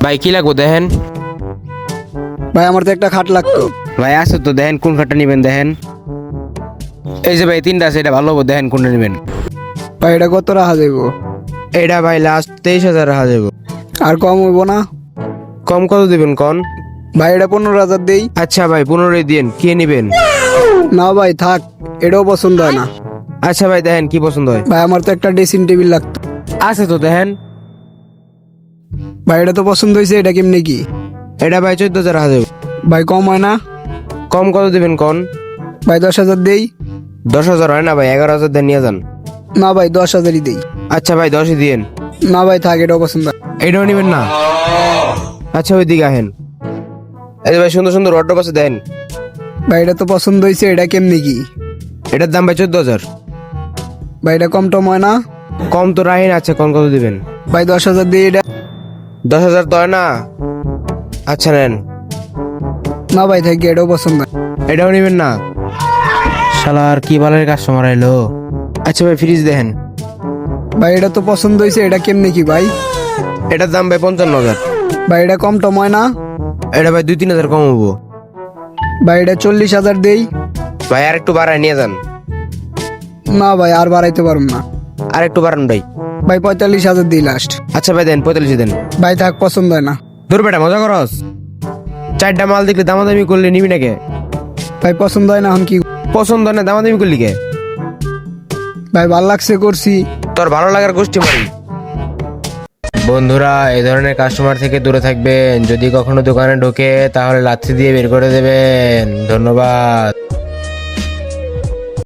ভাই কি লাগবো দেখেন। ভাই আমার তো একটা খাট লাগতো। ভাই আছে তো, দেখেন কোন খাটটা নিবেন দেখেন। এই যে ভাই তিনটা আছে, এটা ভালো হবো, দেখেন কোনটা নিবেন। ভাই এটা কত রাখা যাইব? এটা ভাই লাস্ট 23,000 রাখা যাবো। আর কম হইব না? কম কত দিবেন কন? ভাই এটা 15,000 দেই। আচ্ছা ভাই 15 দিন, কে নিবেন? না ভাই থাক, এটাও পছন্দ হয় না। আচ্ছা ভাই দেখেন কি পছন্দ হয়। ভাই আমার তো একটা ড্রেসিং টেবিল লাগতো। আছে তো দেখেন। ভাই এটা তো পছন্দ হয়েছে, এটা কেমনি কি? এটা ভাই 14,000 রাখা যাবো। ভাই কম হয় না? কম কত দিবেন কন? ভাই 10,000 দেই। 10,000 হয় না ভাই, 11,000 দেন নিয়ে যান। না ভাই 10,000ই দেই। আচ্ছা ভাই 10ই দিন। না ভাই থাক, এটাও পছন্দ হয়। এটাও নিবেন না? আচ্ছা ওই দিকে আহেন। এই যে ভাই সুন্দর সুন্দর ওয়ার্ডরোব আছে দেন। ভাই এটা তো পছন্দ হয়েছে, এটা কেমনি কি? এটার দাম ভাই 14,000। ভাই এটা কম টম হয় না? কম তো রাখেন। আচ্ছা কম কত দিবেন? ভাই 10,000 দেই এটা। 10,000 তো হয় না। আচ্ছা নেন। না ভাই থাক, এটাও পছন্দ হয়। এটাও নিবেন না? শালার কি বালের কাস্টমার আইলো। আচ্ছা ভাই ফ্রিজ দেখেন। ভাই এটা তো পছন্দ হয়েছে, এটা কেমনি কি ভাই? এটার দাম ভাই 55,000। ভাই এটা কম টম হয় না? এটা ভাই 2-3,000 কম হবো। ভাই এটা 40,000 দেই। ভাই আর একটু বাড়ায় নিয়ে যান। না ভাই আর বাড়াইতে পারবো না। আর একটু বাড়ান ভাই। ভাই 45,000 দিই লাস্ট। আচ্ছা ভাই দেন 45 দেন। ভাই থাক, পছন্দ হয় না। দূর বেটা মজা করস। চারটা মাল দেখলে দামাদামি করলে নিবি নাকি? ভাই পছন্দ হয় না, এখন কি? পছন্দ হয় না দামাদামি করলি কে? ভাই ভাল লাগছে করছি। তোর ভালো লাগার গোষ্ঠী মারি। বন্ধুরা এই ধরনের কাস্টমার থেকে দূরে থাকবেন। যদি কখনো দোকানে ঢোকে তাহলে লাথি দিয়ে বের করে দেবেন। ধন্যবাদ।